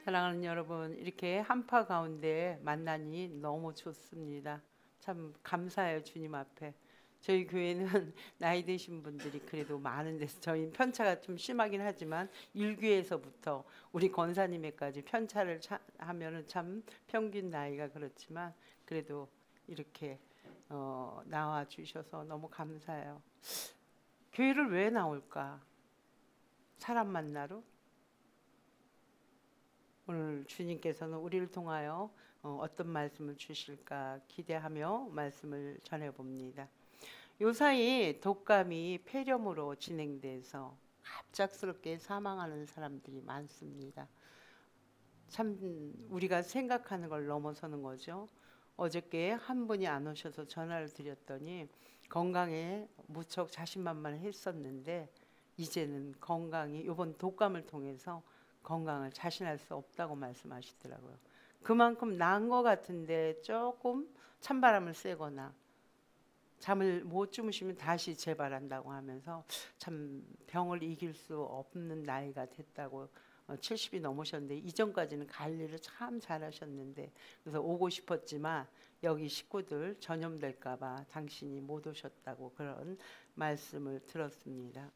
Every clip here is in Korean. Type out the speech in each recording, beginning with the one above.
사랑하는 여러분, 이렇게 한파 가운데 만나니 너무 좋습니다. 참 감사해요, 주님 앞에. 저희 교회는 나이 드신 분들이 그래도 많은 데서 저희 편차가 좀 심하긴 하지만 일교에서부터 우리 권사님에까지 편차를 하면은 참 평균 나이가 그렇지만 그래도 이렇게 나와 주셔서 너무 감사해요. 교회를 왜 나올까? 사람 만나러? 오늘 주님께서는 우리를 통하여 어떤 말씀을 주실까 기대하며 말씀을 전해봅니다. 요사이 독감이 폐렴으로 진행돼서 갑작스럽게 사망하는 사람들이 많습니다. 참 우리가 생각하는 걸 넘어서는 거죠. 어저께 한 분이 안 오셔서 전화를 드렸더니 건강에 무척 자신만만했었는데 이제는 건강이 이번 독감을 통해서 건강을 자신할 수 없다고 말씀하시더라고요. 그만큼 나은 것 같은데 조금 찬바람을 쐬거나 잠을 못 주무시면 다시 재발한다고 하면서 참 병을 이길 수 없는 나이가 됐다고 70이 넘으셨는데 이전까지는 관리를 참 잘하셨는데 그래서 오고 싶었지만 여기 식구들 전염될까봐 당신이 못 오셨다고 그런 말씀을 들었습니다.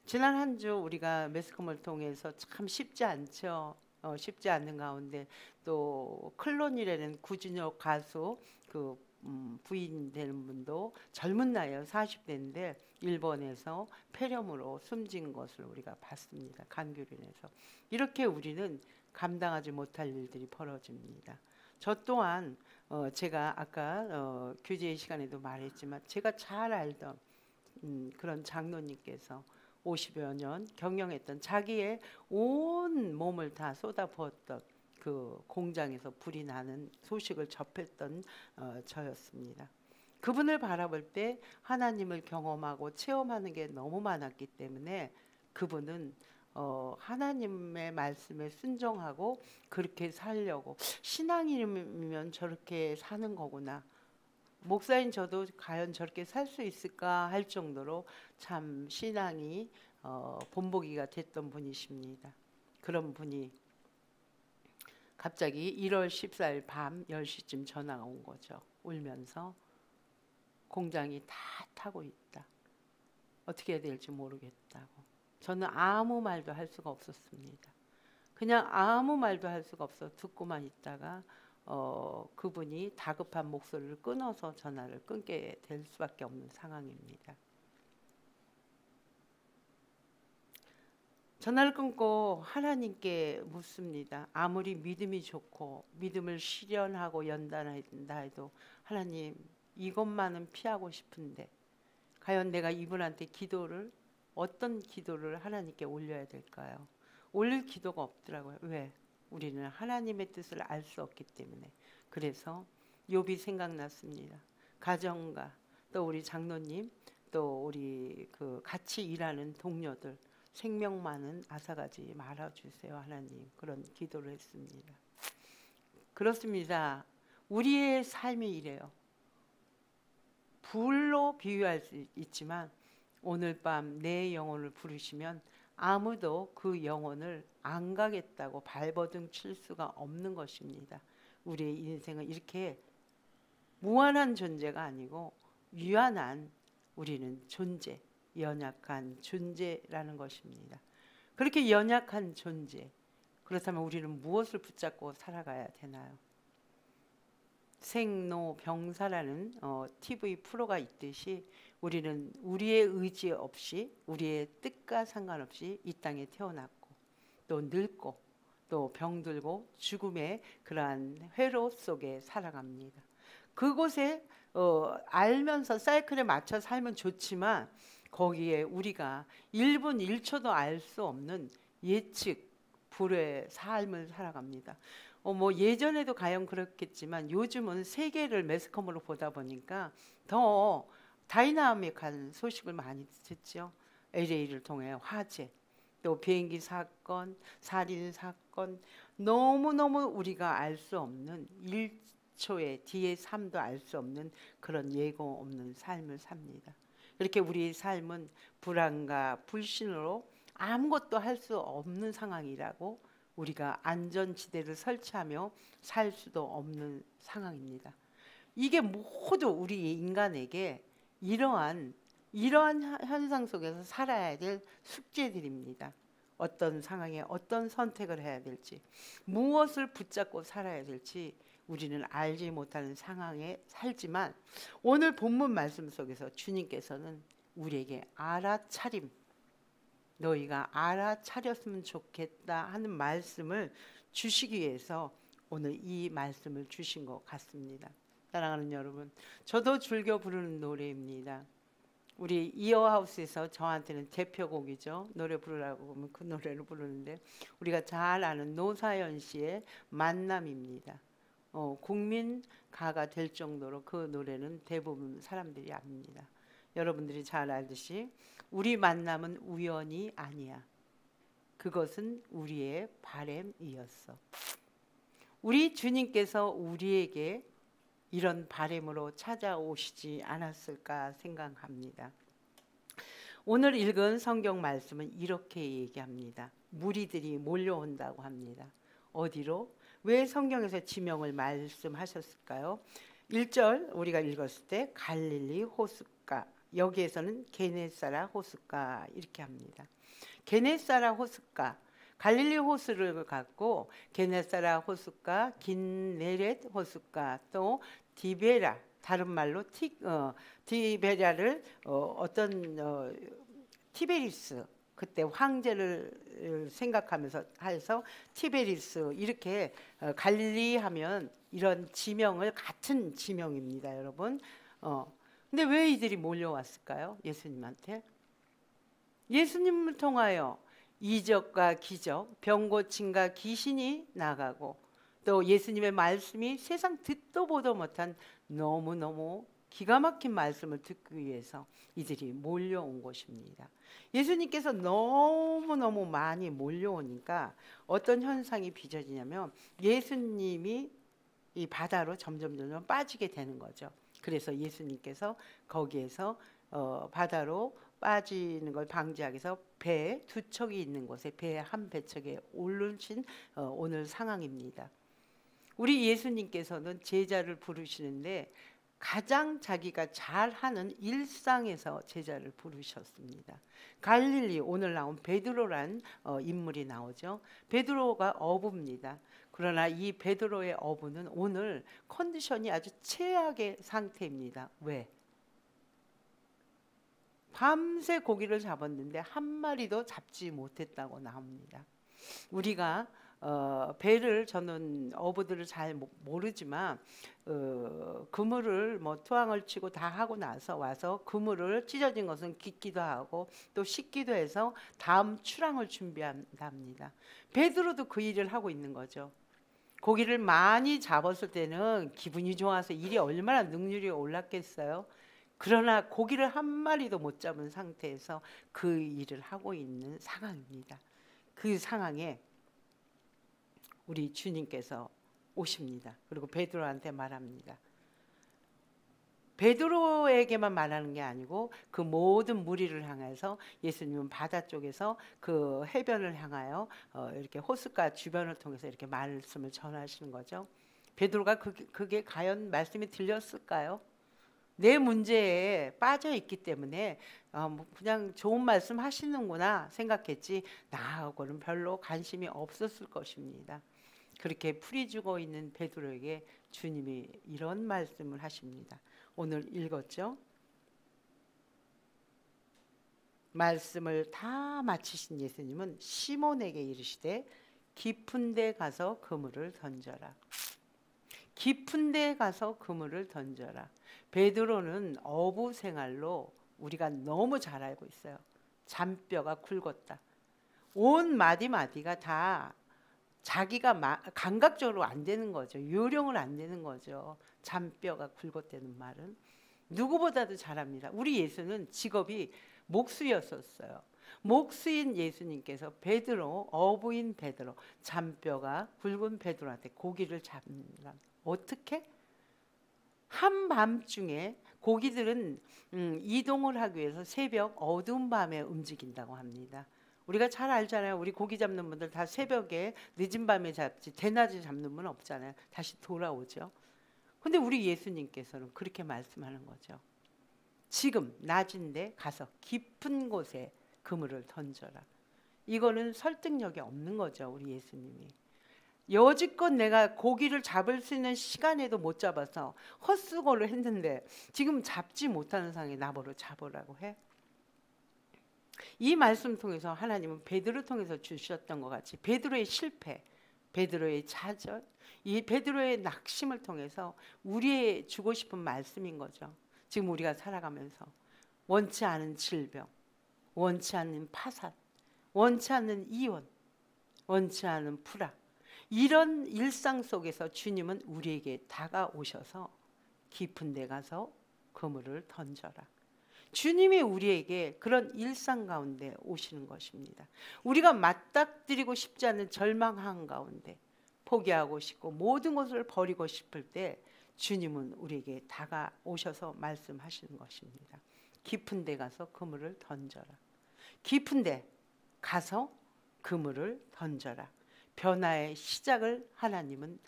지난 한 주 우리가 매스컴을 통해서 참 쉽지 않죠. 쉽지 않는 가운데 또 클론이라는 구준혁 가수 그 부인 되는 분도 젊은 나이에 40대인데 일본에서 폐렴으로 숨진 것을 우리가 봤습니다. 감기로 인해서. 이렇게 우리는 감당하지 못할 일들이 벌어집니다. 저 또한 제가 아까 교제 시간에도 말했지만 제가 잘 알던 그런 장로님께서 50여 년 경영했던 자기의 온 몸을 다 쏟아부었던 그 공장에서 불이 나는 소식을 접했던 저였습니다. 그분을 바라볼 때 하나님을 경험하고 체험하는 게 너무 많았기 때문에 그분은 하나님의 말씀에 순종하고 그렇게 살려고 신앙이면 저렇게 사는 거구나. 목사인 저도 과연 저렇게 살 수 있을까 할 정도로 참 신앙이 본보기가 됐던 분이십니다. 그런 분이 갑자기 1월 14일 밤 10시쯤 전화가 온 거죠. 울면서 공장이 다 타고 있다. 어떻게 해야 될지 모르겠다고. 저는 아무 말도 할 수가 없었습니다. 그냥 아무 말도 할 수가 없어 듣고만 있다가 그분이 다급한 목소리를 끊어서 전화를 끊게 될 수밖에 없는 상황입니다. 전화를 끊고 하나님께 묻습니다. 아무리 믿음이 좋고 믿음을 실현하고 연단한다 해도 하나님 이것만은 피하고 싶은데 과연 내가 이분한테 어떤 기도를 하나님께 올려야 될까요? 올릴 기도가 없더라고요. 왜? 우리는 하나님의 뜻을 알 수 없기 때문에. 그래서 욥이 생각났습니다. 가정과 또 우리 장로님 또 우리 그 같이 일하는 동료들 생명만은 앗아가지 말아주세요 하나님. 그런 기도를 했습니다. 그렇습니다. 우리의 삶이 이래요. 불로 비유할 수 있지만 오늘 밤 내 영혼을 부르시면 아무도 그 영혼을 안 가겠다고 발버둥 칠 수가 없는 것입니다. 우리의 인생은 이렇게 무한한 존재가 아니고 유한한 우리는 존재, 연약한 존재라는 것입니다. 그렇게 연약한 존재, 그렇다면 우리는 무엇을 붙잡고 살아가야 되나요? 생로병사라는 TV 프로가 있듯이 우리는 우리의 의지 없이 우리의 뜻과 상관없이 이 땅에 태어났고 또 늙고 또 병들고 죽음의 그러한 회로 속에 살아갑니다. 그곳에 알면서 사이클에 맞춰 살면 좋지만 거기에 우리가 1분 1초도 알 수 없는 예측 불의 삶을 살아갑니다. 뭐 예전에도 가령 그렇겠지만 요즘은 세계를 매스컴으로 보다 보니까 더 다이나믹한 소식을 많이 듣죠. LA를 통해 화재, 또 비행기 사건, 살인 사건, 너무너무 우리가 알 수 없는 1초의 뒤의 삶도 알 수 없는 그런 예고 없는 삶을 삽니다. 이렇게 우리의 삶은 불안과 불신으로 아무것도 할 수 없는 상황이라고 우리가 안전지대를 설치하며 살 수도 없는 상황입니다. 이게 모두 우리 인간에게 이러한 현상 속에서 살아야 될 숙제들입니다. 어떤 상황에 어떤 선택을 해야 될지, 무엇을 붙잡고 살아야 될지 우리는 알지 못하는 상황에 살지만, 오늘 본문 말씀 속에서 주님께서는 우리에게 알아차림, 너희가 알아차렸으면 좋겠다 하는 말씀을 주시기 위해서 오늘 이 말씀을 주신 것 같습니다. 사랑하는 여러분, 저도 즐겨 부르는 노래입니다. 우리 이어하우스에서 저한테는 대표곡이죠. 노래 부르라고 하면 그 노래를 부르는데, 우리가 잘 아는 노사연 씨의 만남입니다. 국민가가 될 정도로 그 노래는 대부분 사람들이 압니다. 여러분들이 잘 알듯이 우리 만남은 우연이 아니야. 그것은 우리의 바램이었어. 우리 주님께서 우리에게 이런 바램으로 찾아오시지 않았을까 생각합니다. 오늘 읽은 성경 말씀은 이렇게 얘기합니다. 무리들이 몰려온다고 합니다. 어디로? 왜 성경에서 지명을 말씀하셨을까요? 1절 우리가 읽었을 때 갈릴리 호숫가, 여기에서는 게네사라 호숫가 이렇게 합니다. 게네사라 호숫가, 갈릴리 호수를 갖고 게네사라 호숫가, 긴네렛 호숫가, 또 디베라, 다른 말로 디베라를 티베리스, 그때 황제를 생각하면서 해서 티베리스, 이렇게 갈릴리 하면 이런 지명을, 같은 지명입니다, 여러분. 근데 왜 이들이 몰려왔을까요? 예수님한테. 예수님을 통하여 이적과 기적, 병 고침과 귀신이 나가고, 또 예수님의 말씀이 세상 듣도 보도 못한 너무너무 기가 막힌 말씀을 듣기 위해서 이들이 몰려온 것입니다. 예수님께서 너무너무 많이 몰려오니까 어떤 현상이 빚어지냐면, 예수님이 이 바다로 점점 빠지게 되는 거죠. 그래서 예수님께서 거기에서 바다로 빠지는 걸 방지하기 위해서 배 두 척이 있는 곳에 배 한 배척에 오르신 오늘 상황입니다. 우리 예수님께서는 제자를 부르시는데 가장 자기가 잘하는 일상에서 제자를 부르셨습니다. 갈릴리, 오늘 나온 베드로란 인물이 나오죠. 베드로가 어부입니다. 그러나 이 베드로의 어부는 오늘 컨디션이 아주 최악의 상태입니다. 왜? 밤새 고기를 잡았는데 한 마리도 잡지 못했다고 나옵니다. 우리가 배를, 저는 어부들을 잘 모르지만 그물을 투항을 치고 다 하고 나서 와서 그물을 찢어진 것은 깃기도 하고 또 씻기도 해서 다음 출항을 준비한답니다. 베드로도 그 일을 하고 있는 거죠. 고기를 많이 잡았을 때는 기분이 좋아서 일이 얼마나 능률이 올랐겠어요. 그러나 고기를 한 마리도 못 잡은 상태에서 그 일을 하고 있는 상황입니다. 그 상황에 우리 주님께서 오십니다. 그리고 베드로한테 말합니다. 베드로에게만 말하는 게 아니고 그 모든 무리를 향해서 예수님은 바다 쪽에서 그 해변을 향하여 이렇게 호숫가 주변을 통해서 이렇게 말씀을 전하시는 거죠. 베드로가 그게 과연 말씀이 들렸을까요? 내 문제에 빠져 있기 때문에 그냥 좋은 말씀 하시는구나 생각했지 나하고는 별로 관심이 없었을 것입니다. 그렇게 풀이 죽어 있는 베드로에게 주님이 이런 말씀을 하십니다. 오늘 읽었죠? 말씀을 다 마치신 예수님은 시몬에게 이르시되 깊은 데 가서 그물을 던져라. 깊은 데 가서 그물을 던져라. 베드로는 어부 생활로 우리가 너무 잘 알고 있어요. 잔뼈가 굵었다. 온 마디마디가 다 자기가 감각적으로 안 되는 거죠. 요령을 안 되는 거죠. 잔뼈가 굵었다는 말은 누구보다도 잘합니다. 우리 예수는 직업이 목수였었어요. 목수인 예수님께서 베드로, 어부인 베드로, 잔뼈가 굵은 베드로한테 고기를 잡는다. 어떻게? 한밤중에 고기들은 이동을 하기 위해서 새벽 어두운 밤에 움직인다고 합니다. 우리가 잘 알잖아요. 우리 고기 잡는 분들 다 새벽에 늦은 밤에 잡지 대낮에 잡는 분 없잖아요. 다시 돌아오죠. 근데 우리 예수님께서는 그렇게 말씀하는 거죠. 지금 낮인데 가서 깊은 곳에 그물을 던져라. 이거는 설득력이 없는 거죠. 우리 예수님이. 여지껏 내가 고기를 잡을 수 있는 시간에도 못 잡아서 헛수고를 했는데 지금 잡지 못하는 상황에 나보러 잡으라고 해? 이 말씀 통해서 하나님은 베드로 통해서 주셨던 것 같이 베드로의 실패, 베드로의 좌절, 이 베드로의 낙심을 통해서 우리의 주고 싶은 말씀인 거죠. 지금 우리가 살아가면서 원치 않은 질병, 원치 않는 파산, 원치 않는 이혼, 원치 않은 불악, 이런 일상 속에서 주님은 우리에게 다가오셔서 깊은 데 가서 그물을 던져라. 주님이 우리에게 그런 일상 가운데 오시는 것입니다. 우리가 맞닥뜨리고 싶지 않은 절망한 가운데 포기하고 싶고 모든 것을 버리고 싶을 때 주님은 우리에게 다가오셔서 말씀하시는 것입니다. 깊은 데 가서 그물을 던져라. 깊은 데 가서 그물을 던져라. 변화의 시작을 하나님은,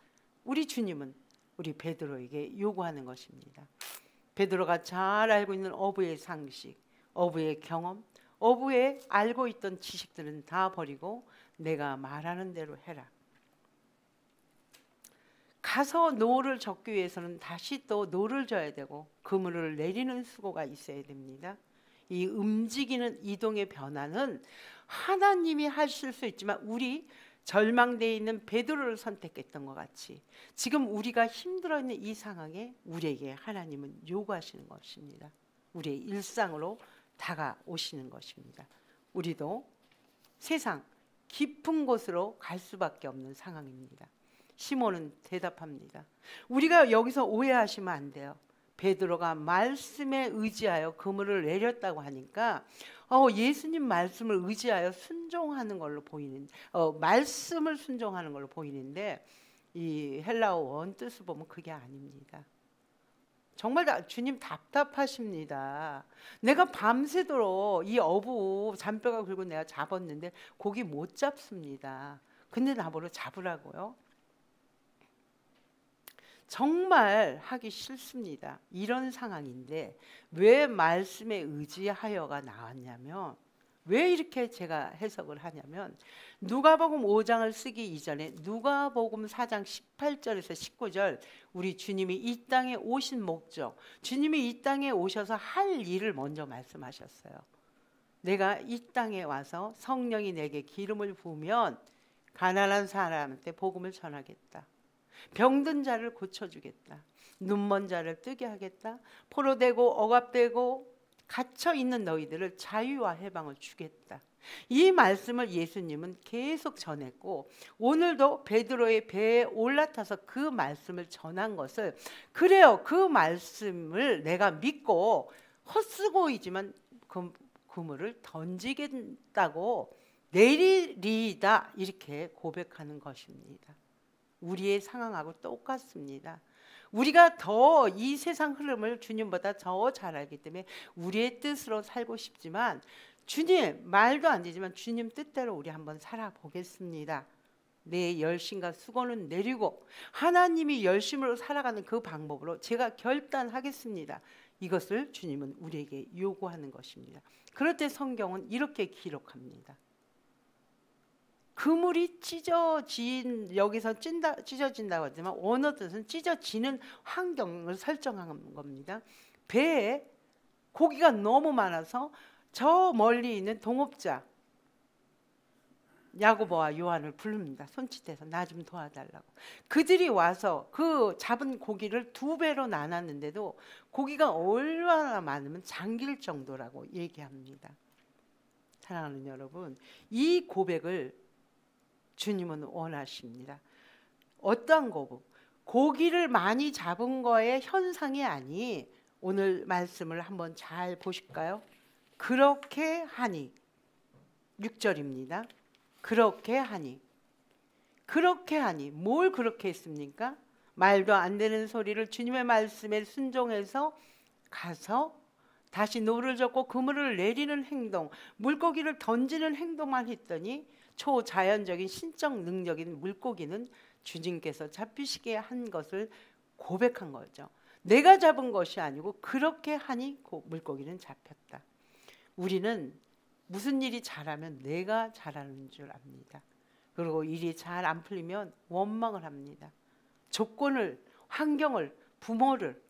우리 주님은 우리 베드로에게 요구하는 것입니다. 베드로가 잘 알고 있는 어부의 상식, 어부의 경험, 어부의 알고 있던 지식들은 다 버리고 내가 말하는 대로 해라. 가서 노를 젓기 위해서는 다시 또 노를 져야 되고 그물을 내리는 수고가 있어야 됩니다. 이 움직이는 이동의 변화는 하나님이 하실 수 있지만 우리 절망되어 있는 베드로를 선택했던 것 같이 지금 우리가 힘들어 있는 이 상황에 우리에게 하나님은 요구하시는 것입니다. 우리의 일상으로 다가오시는 것입니다. 우리도 세상 깊은 곳으로 갈 수밖에 없는 상황입니다. 시몬은 대답합니다. 우리가 여기서 오해하시면 안 돼요. 베드로가 말씀에 의지하여 그물을 내렸다고 하니까 예수님 말씀을 의지하여 순종하는 걸로 보이는, 말씀을 순종하는 걸로 보이는데 이 헬라어 원 뜻을 보면 그게 아닙니다. 정말 주님 답답하십니다. 내가 밤새도록 이 어부 잔뼈가 굵고 내가 잡았는데 고기 못 잡습니다. 근데 나보러 잡으라고요? 정말 하기 싫습니다. 이런 상황인데 왜 말씀에 의지하여가 나왔냐면, 왜 이렇게 제가 해석을 하냐면 누가복음 5장을 쓰기 이전에 누가복음 4장 18절에서 19절 우리 주님이 이 땅에 오신 목적, 주님이 이 땅에 오셔서 할 일을 먼저 말씀하셨어요. 내가 이 땅에 와서 성령이 내게 기름을 부으면 가난한 사람한테 복음을 전하겠다. 병든 자를 고쳐주겠다. 눈먼 자를 뜨게 하겠다. 포로되고 억압되고 갇혀있는 너희들을 자유와 해방을 주겠다. 이 말씀을 예수님은 계속 전했고 오늘도 베드로의 배에 올라타서 그 말씀을 전한 것을, 그래요, 그 말씀을 내가 믿고 헛수고이지만 그물을 던지겠다고 내리리이다, 이렇게 고백하는 것입니다. 우리의 상황하고 똑같습니다. 우리가 더 이 세상 흐름을 주님보다 더 잘 알기 때문에 우리의 뜻으로 살고 싶지만 주님, 말도 안 되지만 주님 뜻대로 우리 한번 살아보겠습니다. 내 열심과 수고는 내리고 하나님이 열심으로 살아가는 그 방법으로 제가 결단하겠습니다. 이것을 주님은 우리에게 요구하는 것입니다. 그럴 때 성경은 이렇게 기록합니다. 그물이 찢어진, 여기서 찢어진다고 하지만 원어 뜻은 찢어지는 환경을 설정한 겁니다. 배에 고기가 너무 많아서 저 멀리 있는 동업자 야고보와 요한을 부릅니다. 손짓해서 나 좀 도와달라고. 그들이 와서 그 잡은 고기를 2배로 나눴는데도 고기가 얼마나 많으면 잠길 정도라고 얘기합니다. 사랑하는 여러분, 이 고백을 주님은 원하십니다. 어떠한 고기를 많이 잡은 거의 현상이 아니, 오늘 말씀을 한번 잘 보실까요? 그렇게 하니, 6절입니다. 그렇게 하니 뭘 그렇게 했습니까? 말도 안 되는 소리를 주님의 말씀에 순종해서 가서 다시 노를 젓고 그물을 내리는 행동, 물고기를 던지는 행동만 했더니 초자연적인 신적 능력인 물고기는 주님께서 잡히시게 한 것을 고백한 거죠. 내가 잡은 것이 아니고 그렇게 하니 물고기는 잡혔다. 우리는 무슨 일이 잘하면 내가 잘하는 줄 압니다. 그리고 일이 잘 안 풀리면 원망을 합니다. 조건을, 환경을, 부모를,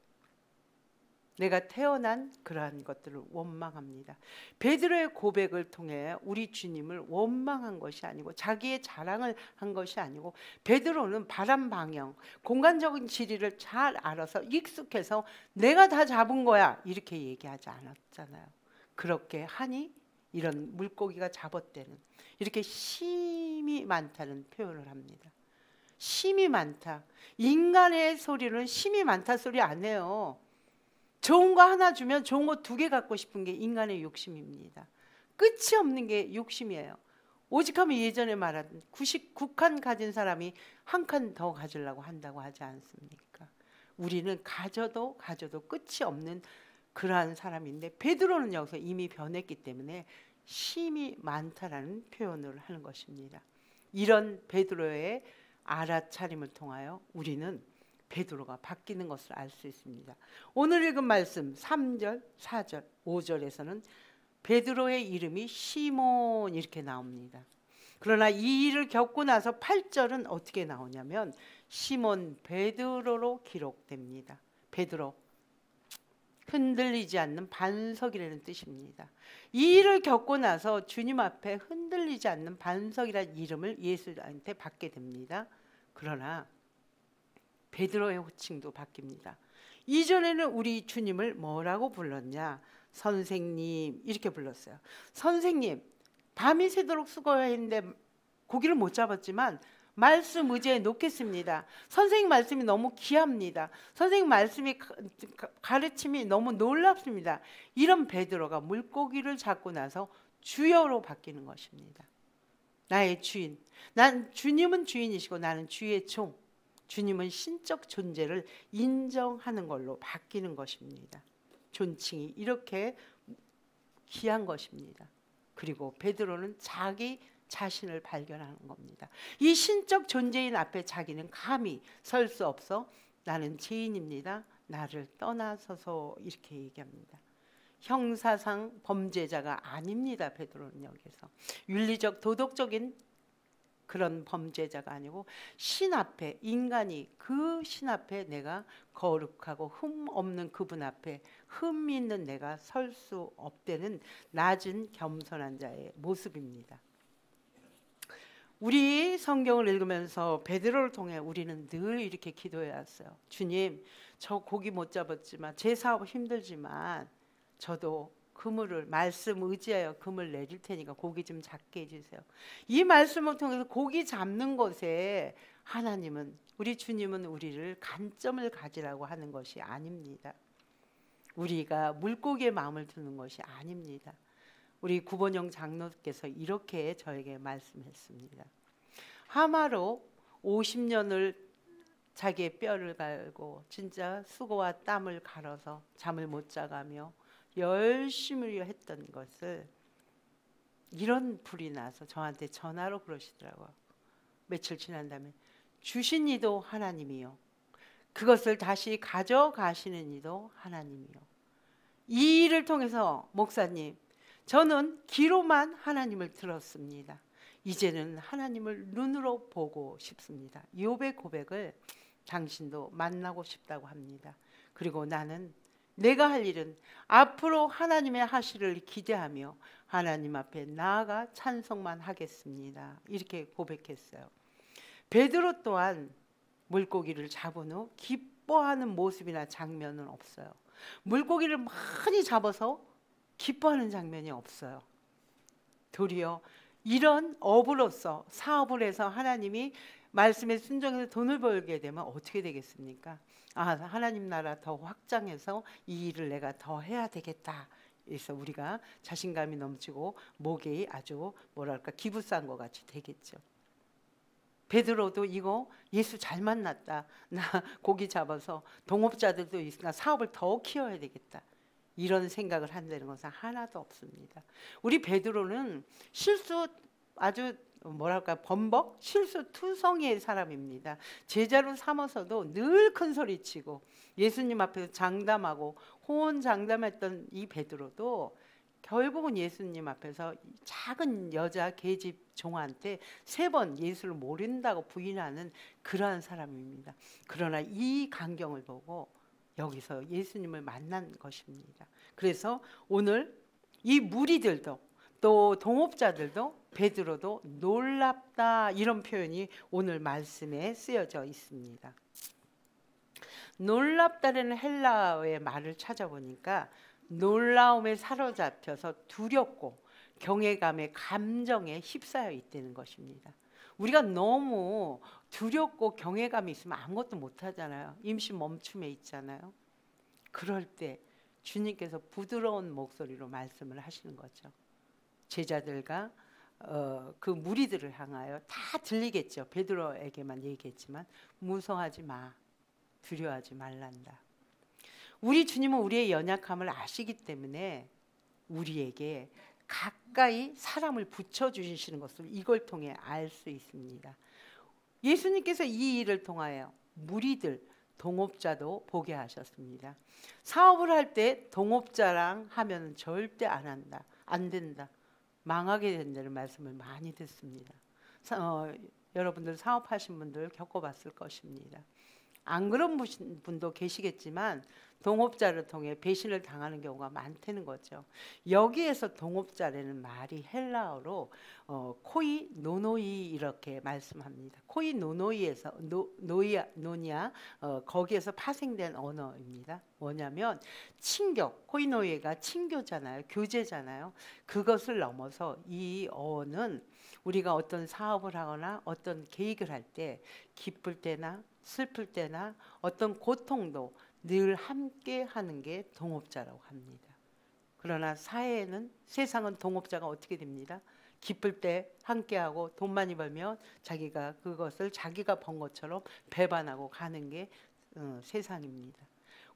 내가 태어난 그러한 것들을 원망합니다. 베드로의 고백을 통해 우리 주님을 원망한 것이 아니고 자기의 자랑을 한 것이 아니고, 베드로는 바람 방향, 공간적인 지리를 잘 알아서 익숙해서 내가 다 잡은 거야 이렇게 얘기하지 않았잖아요. 그렇게 하니 이런 물고기가 잡았대는, 이렇게 심이 많다는 표현을 합니다. 심이 많다. 인간의 소리는 심이 많다 소리 안 해요. 좋은 거 하나 주면 좋은 거 2개 갖고 싶은 게 인간의 욕심입니다. 끝이 없는 게 욕심이에요. 오직하면 예전에 말한 99칸 가진 사람이 1칸 더 가지려고 한다고 하지 않습니까? 우리는 가져도 끝이 없는 그러한 사람인데, 베드로는 여기서 이미 변했기 때문에 심이 많다라는 표현을 하는 것입니다. 이런 베드로의 알아차림을 통하여 우리는 베드로가 바뀌는 것을 알 수 있습니다. 오늘 읽은 말씀 3절, 4절, 5절에서는 베드로의 이름이 시몬 이렇게 나옵니다. 그러나 이 일을 겪고 나서 8절은 어떻게 나오냐면 시몬 베드로로 기록됩니다. 베드로, 흔들리지 않는 반석이라는 뜻입니다. 이 일을 겪고 나서 주님 앞에 흔들리지 않는 반석이라는 이름을 예수한테 받게 됩니다. 그러나 베드로의 호칭도 바뀝니다. 이전에는 우리 주님을 뭐라고 불렀냐? 선생님 이렇게 불렀어요. 선생님, 밤이 새도록 수고했는데 고기를 못 잡았지만 말씀 의지에 놓겠습니다. 선생님 말씀이 너무 귀합니다. 선생님 말씀이 가르침이 너무 놀랍습니다. 이런 베드로가 물고기를 잡고 나서 주여로 바뀌는 것입니다. 나의 주인, 주님은 주인이시고 나는 주의 종, 주님은 신적 존재를 인정하는 걸로 바뀌는 것입니다. 존칭이 이렇게 귀한 것입니다. 그리고 베드로는 자기 자신을 발견하는 겁니다. 이 신적 존재인 앞에 자기는 감히 설 수 없어 나는 죄인입니다. 나를 떠나서서 이렇게 얘기합니다. 형사상 범죄자가 아닙니다. 베드로는 여기서 윤리적 도덕적인 그런 범죄자가 아니고 신 앞에, 인간이 그 신 앞에 내가 거룩하고 흠 없는 그분 앞에 흠 있는 내가 설 수 없다는 낮은 겸손한 자의 모습입니다. 우리 성경을 읽으면서 베드로를 통해 우리는 늘 이렇게 기도해 왔어요. 주님, 저 고기 못 잡았지만, 제 사업 힘들지만 저도 그물을, 말씀 의지하여 그물 내릴 테니까 고기 좀 잡게 해주세요. 이 말씀을 통해서 고기 잡는 것에 하나님은, 우리 주님은 우리를 관점을 가지라고 하는 것이 아닙니다. 우리가 물고기의 마음을 두는 것이 아닙니다. 우리 구본영 장로께서 이렇게 저에게 말씀했습니다. 하마로 50년을 자기의 뼈를 갈고 진짜 수고와 땀을 갈아서 잠을 못 자가며 열심히 했던 것을 이런 불이 나서 저한테 전화로 그러시더라고요. 며칠 지난 다음에 주신 이도 하나님이요, 그것을 다시 가져가시는 이도 하나님이요. 이 일을 통해서 목사님, 저는 귀로만 하나님을 들었습니다. 이제는 하나님을 눈으로 보고 싶습니다. 욥의 고백을 당신도 만나고 싶다고 합니다. 그리고 나는 내가 할 일은 앞으로 하나님의 하시를 기대하며 하나님 앞에 나아가 찬송만 하겠습니다. 이렇게 고백했어요. 베드로 또한 물고기를 잡은 후 기뻐하는 모습이나 장면은 없어요. 물고기를 많이 잡아서 기뻐하는 장면이 없어요. 도리어 이런 업으로서, 사업을 해서 하나님이 말씀에 순종해서 돈을 벌게 되면 어떻게 되겠습니까? 하나님 나라 더 확장해서 이 일을 내가 더 해야 되겠다. 그래서 우리가 자신감이 넘치고 목이 아주 뭐랄까 기부싼 것 같이 되겠죠. 베드로도 이거 예수 잘 만났다. 나 고기 잡아서 동업자들도 있으니까 사업을 더 키워야 되겠다. 이런 생각을 한다는 것은 하나도 없습니다. 우리 베드로는 실수 아주 뭐랄까 범벅 실수투성이의 사람입니다. 제자로 삼아서도 늘 큰 소리치고 예수님 앞에서 장담하고 호언장담했던 이 베드로도 결국은 예수님 앞에서 작은 여자 계집 종한테 3번 예수를 모른다고 부인하는 그러한 사람입니다. 그러나 이 광경을 보고 여기서 예수님을 만난 것입니다. 그래서 오늘 이 무리들도 또 동업자들도 베드로도 놀랍다 이런 표현이 오늘 말씀에 쓰여져 있습니다. 놀랍다라는 헬라어의 말을 찾아보니까 놀라움에 사로잡혀서 두렵고 경외감의 감정에 휩싸여 있다는 것입니다. 우리가 너무 두렵고 경외감이 있으면 아무것도 못하잖아요. 임시 멈춤에 있잖아요. 그럴 때 주님께서 부드러운 목소리로 말씀을 하시는 거죠. 제자들과 그 무리들을 향하여 다 들리겠죠. 베드로에게만 얘기했지만 무서워하지 마, 두려워하지 말란다. 우리 주님은 우리의 연약함을 아시기 때문에 우리에게 가까이 사람을 붙여주시는 것을 이걸 통해 알 수 있습니다. 예수님께서 이 일을 통하여 무리들, 동업자도 보게 하셨습니다. 사업을 할 때 동업자랑 하면 절대 안 한다, 안 된다, 망하게 된다는 말씀을 많이 듣습니다. 여러분들 사업하신 분들 겪어봤을 것입니다. 안 그런 분도 계시겠지만 동업자를 통해 배신을 당하는 경우가 많다는 거죠. 여기에서 동업자라는 말이 헬라어로 코이 노노이 이렇게 말씀합니다. 코이 노노이에서 노니아 거기에서 파생된 언어입니다. 뭐냐면 친교, 코이노이가 친교잖아요. 교제잖아요. 그것을 넘어서 이 어는 우리가 어떤 사업을 하거나 어떤 계획을 할 때 기쁠 때나 슬플 때나 어떤 고통도 늘 함께 하는 게 동업자라고 합니다. 그러나 사회에는 세상은 동업자가 어떻게 됩니다? 기쁠 때 함께하고 돈 많이 벌면 자기가 그것을 자기가 번 것처럼 배반하고 가는 게 세상입니다.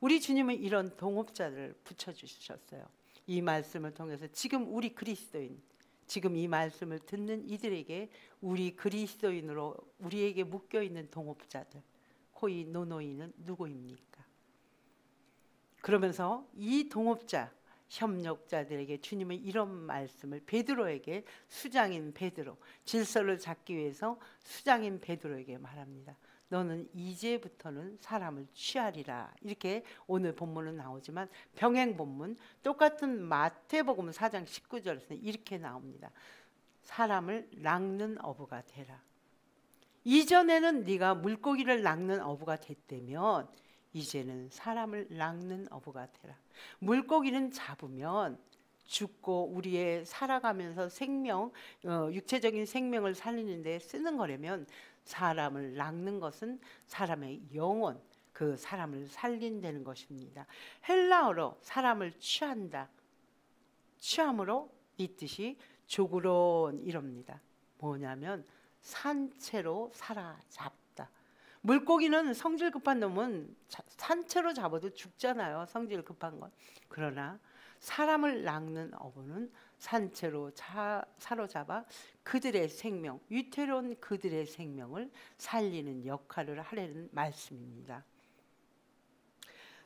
우리 주님은 이런 동업자를 붙여주셨어요. 이 말씀을 통해서 지금 우리 그리스도인, 지금 이 말씀을 듣는 이들에게 우리 그리스도인으로 우리에게 묶여있는 동업자들, 코이 노노이는 누구입니까? 그러면서 이 동업자, 협력자들에게 주님은 이런 말씀을 베드로에게 수장인 베드로, 질서를 잡기 위해서 수장인 베드로에게 말합니다. 너는 이제부터는 사람을 취하리라. 이렇게 오늘 본문은 나오지만 병행 본문 똑같은 마태복음 4장 19절에서 이렇게 나옵니다. 사람을 낚는 어부가 되라. 이전에는 네가 물고기를 낚는 어부가 됐다면 이제는 사람을 낚는 어부가 되라. 물고기는 잡으면 죽고 우리의 살아가면서 생명, 육체적인 생명을 살리는 데 쓰는 거라면 사람을 낚는 것은 사람의 영혼, 그 사람을 살린다는 것입니다. 헬라어로 사람을 취한다, 취함으로 이 뜻이 조그론 이럽니다. 뭐냐면 산채로 사로잡다. 물고기는 성질 급한 놈은 산채로 잡아도 죽잖아요. 성질 급한 건. 그러나 사람을 낚는 어부는 산채로 사로잡아 그들의 생명, 위태로운 그들의 생명을 살리는 역할을 하려는 말씀입니다.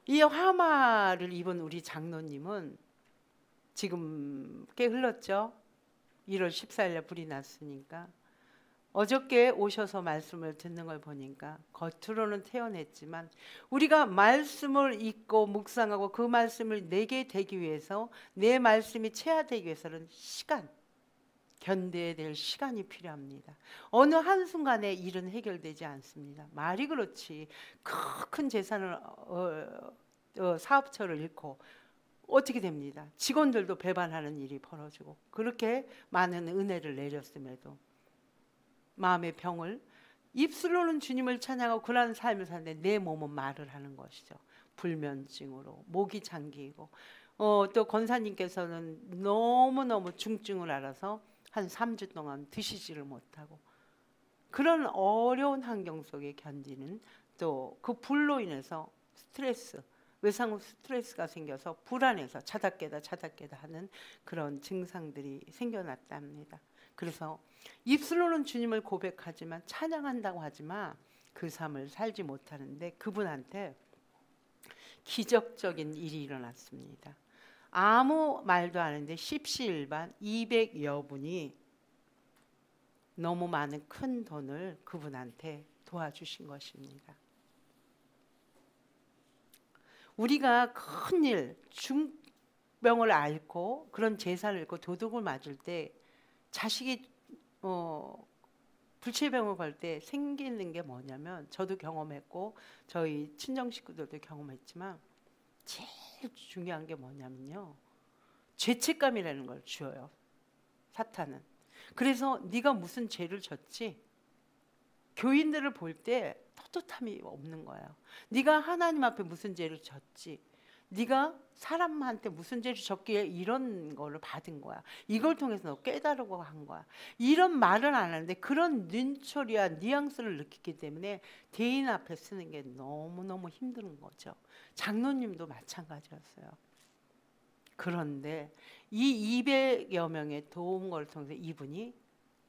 이 화마를 입은 우리 장로님은 지금 꽤 흘렀죠. 1월 14일에 불이 났으니까. 어저께 오셔서 말씀을 듣는 걸 보니까 겉으로는 태어냈지만 우리가 말씀을 읽고 묵상하고 그 말씀을 내게 되기 위해서 내 말씀이 체화되기 위해서는 시간, 견뎌야 될 시간이 필요합니다. 어느 한순간에 일은 해결되지 않습니다. 말이 그렇지 큰 재산을 사업처를 잃고 어떻게 됩니다. 직원들도 배반하는 일이 벌어지고 그렇게 많은 은혜를 내렸음에도 마음의 병을 입술로는 주님을 찬양하고 그러한 삶을 사는데 내 몸은 말을 하는 것이죠. 불면증으로 목이 잠기고 또 권사님께서는 너무너무 중증을 알아서 한 3주 동안 드시지를 못하고 그런 어려운 환경 속에 견디는 또 그 불로 인해서 스트레스 외상 후 스트레스가 생겨서 불안해서 자다 깨다 하는 그런 증상들이 생겨났다 합니다. 그래서 입술로는 주님을 고백하지만 찬양한다고 하지만 그 삶을 살지 못하는데 그분한테 기적적인 일이 일어났습니다. 아무 말도 안 하는데 십시일반 200여 분이 너무 많은 큰 돈을 그분한테 도와주신 것입니다. 우리가 큰일, 중병을 앓고 그런 재산을 잃고 도둑을 맞을 때 자식이 불치병을 걸 때 생기는 게 뭐냐면 저도 경험했고 저희 친정 식구들도 경험했지만 제일 중요한 게 뭐냐면요. 죄책감이라는 걸 줘요. 사탄은. 그래서 네가 무슨 죄를 졌지? 교인들을 볼 때 떳떳함이 없는 거예요. 네가 하나님 앞에 무슨 죄를 졌지? 네가 사람한테 무슨 죄를 졌기에 이런 거를 받은 거야. 이걸 통해서 너 깨달으고 한 거야. 이런 말은 안 하는데 그런 눈초리와 뉘앙스를 느끼기 때문에 대인 앞에 쓰는 게 너무너무 힘든 거죠. 장로님도 마찬가지였어요. 그런데 이 200여 명의 도움을 통해서 이분이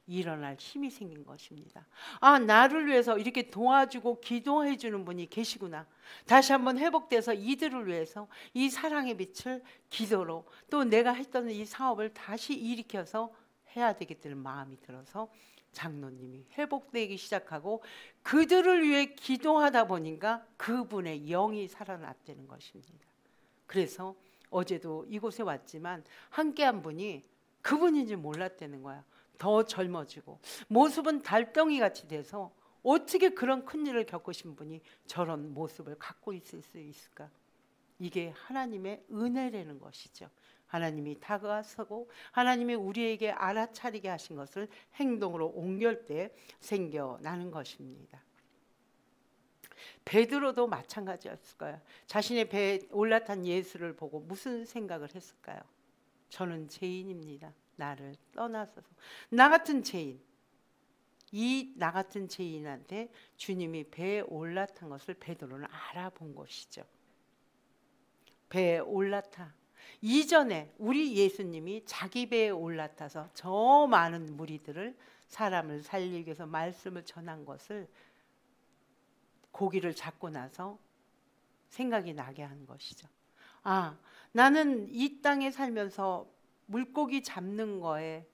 일어날 힘이 생긴 것입니다. 아, 나를 위해서 이렇게 도와주고 기도해 주는 분이 계시구나. 다시 한번 회복돼서 이들을 위해서 이 사랑의 빛을 기도로 또 내가 했던 이 사업을 다시 일으켜서 해야 되겠다는 마음이 들어서 장로님이 회복되기 시작하고 그들을 위해 기도하다 보니까 그분의 영이 살아났다는 것입니다. 그래서 어제도 이곳에 왔지만 함께한 분이 그분인지 몰랐다는 거야. 더 젊어지고 모습은 달덩이 같이 돼서 어떻게 그런 큰일을 겪으신 분이 저런 모습을 갖고 있을 수 있을까? 이게 하나님의 은혜라는 것이죠. 하나님이 다가서고 하나님이 우리에게 알아차리게 하신 것을 행동으로 옮길 때 생겨나는 것입니다. 베드로도 마찬가지였을 거예요. 자신의 배에 올라탄 예수를 보고 무슨 생각을 했을까요? 저는 죄인입니다. 나를 떠나서서. 나 같은 죄인, 이 나 같은 죄인한테 주님이 배에 올라탄 것을 베드로는 알아본 것이죠. 배에 올라타. 이전에 우리 예수님이 자기 배에 올라타서 저 많은 무리들을 사람을 살리기 위해서 말씀을 전한 것을 고기를 잡고 나서 생각이 나게 하는 것이죠. 아, 나는 이 땅에 살면서 물고기 잡는 거에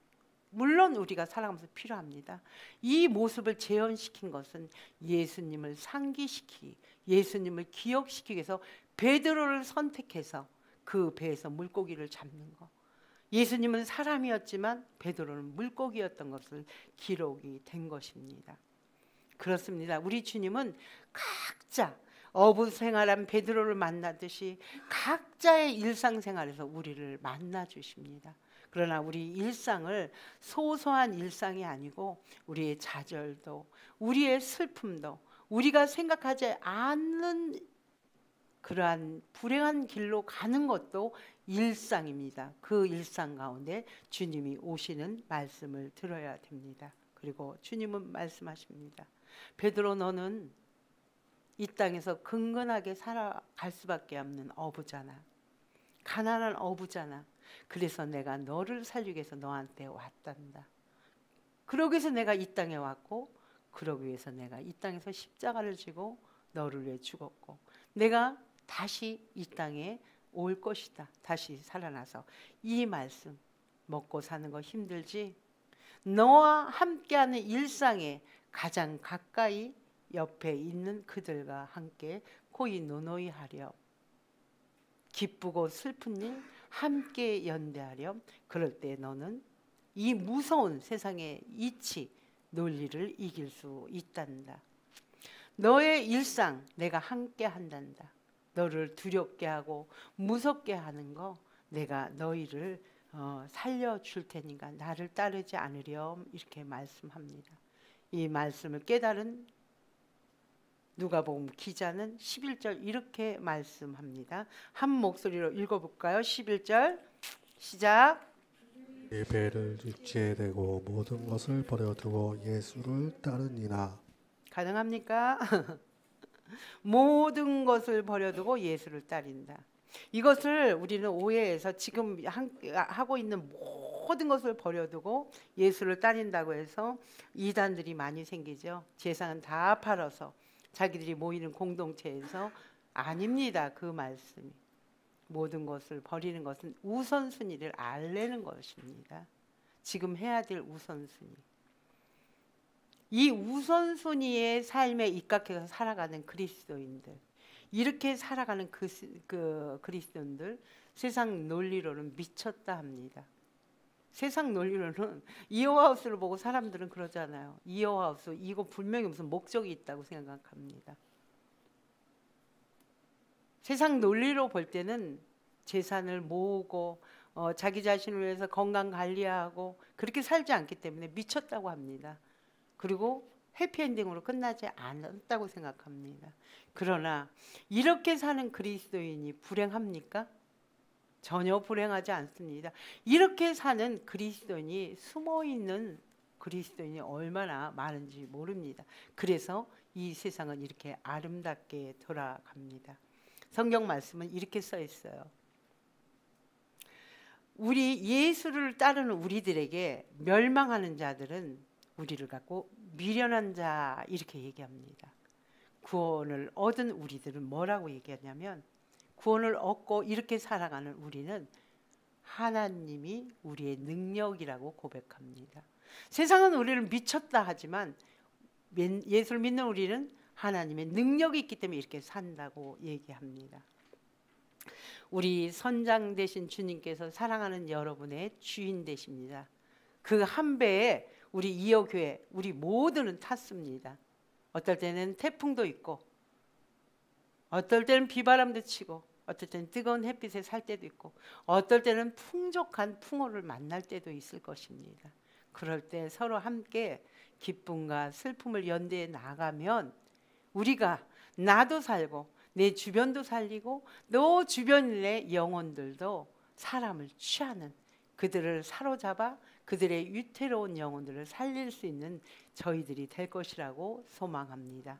물론 우리가 살아가면서 필요합니다. 이 모습을 재현시킨 것은 예수님을 상기시키기, 예수님을 기억시키기 위해서 베드로를 선택해서 그 배에서 물고기를 잡는 거. 예수님은 사람이었지만 베드로는 물고기였던 것을 기록이 된 것입니다. 그렇습니다. 우리 주님은 각자 어부 생활한 베드로를 만나듯이 각자의 일상생활에서 우리를 만나 주십니다. 그러나 우리 일상을 소소한 일상이 아니고 우리의 좌절도 우리의 슬픔도 우리가 생각하지 않는 그러한 불행한 길로 가는 것도 일상입니다. 그 일상 가운데 주님이 오시는 말씀을 들어야 됩니다. 그리고 주님은 말씀하십니다. 베드로, 너는 이 땅에서 근근하게 살아갈 수밖에 없는 어부잖아. 가난한 어부잖아. 그래서 내가 너를 살리기 위해서 너한테 왔단다. 그러기 위해서 내가 이 땅에 왔고, 그러기 위해서 내가 이 땅에서 십자가를 지고 너를 위해 죽었고, 내가 다시 이 땅에 올 것이다. 다시 살아나서. 이 말씀, 먹고 사는 거 힘들지? 너와 함께하는 일상에 가장 가까이 옆에 있는 그들과 함께 코이 노노이 하렴. 기쁘고 슬픈 일 함께 연대하렴. 그럴 때 너는 이 무서운 세상의 이치 논리를 이길 수 있단다. 너의 일상 내가 함께 한단다. 너를 두렵게 하고 무섭게 하는 거 내가 너희를 살려줄 테니까 나를 따르지 않으렴. 이렇게 말씀합니다. 이 말씀을 깨달은 누가복음 기자는 11절 이렇게 말씀합니다. 한 목소리로 읽어볼까요? 11절 시작. 이 배를 육지에 대고 모든 것을 버려두고 예수를 따르니라. 가능합니까? 모든 것을 버려두고 예수를 따른다. 이것을 우리는 오해해서 지금 하고 있는 모든 것을 버려두고 예수를 따른다고 해서 이단들이 많이 생기죠. 재산은 다 팔아서 자기들이 모이는 공동체에서 아닙니다. 그 말씀이. 모든 것을 버리는 것은 우선순위를 알려는 것입니다. 지금 해야 될 우선순위. 이 우선순위의 삶에 입각해서 살아가는 그리스도인들, 이렇게 살아가는 그 그리스도인들, 세상 논리로는 미쳤다 합니다. 세상 논리로는 이어하우스를 보고 사람들은 그러잖아요. 이어하우스 이거 분명히 무슨 목적이 있다고 생각합니다. 세상 논리로 볼 때는 재산을 모으고 자기 자신을 위해서 건강 관리하고 그렇게 살지 않기 때문에 미쳤다고 합니다. 그리고 해피엔딩으로 끝나지 않았다고 생각합니다. 그러나 이렇게 사는 그리스도인이 불행합니까? 전혀 불행하지 않습니다. 이렇게 사는 그리스도인이 숨어있는 그리스도인이 얼마나 많은지 모릅니다. 그래서 이 세상은 이렇게 아름답게 돌아갑니다. 성경 말씀은 이렇게 써 있어요. 우리 예수를 따르는 우리들에게 멸망하는 자들은 우리를 갖고 미련한 자 이렇게 얘기합니다. 구원을 얻은 우리들은 뭐라고 얘기하냐면 구원을 얻고 이렇게 살아가는 우리는 하나님이 우리의 능력이라고 고백합니다. 세상은 우리를 미쳤다 하지만 예수를 믿는 우리는 하나님의 능력이 있기 때문에 이렇게 산다고 얘기합니다. 우리 선장 되신 주님께서 사랑하는 여러분의 주인 되십니다. 그 한 배에 우리 이어교회 우리 모두는 탔습니다. 어떨 때는 태풍도 있고 어떨 때는 비바람도 치고 어떨 때는 뜨거운 햇빛에 살 때도 있고 어떨 때는 풍족한 풍요를 만날 때도 있을 것입니다. 그럴 때 서로 함께 기쁨과 슬픔을 연대해 나가면 우리가 나도 살고 내 주변도 살리고 너 주변의 영혼들도 사람을 취하는 그들을 사로잡아 그들의 위태로운 영혼들을 살릴 수 있는 저희들이 될 것이라고 소망합니다.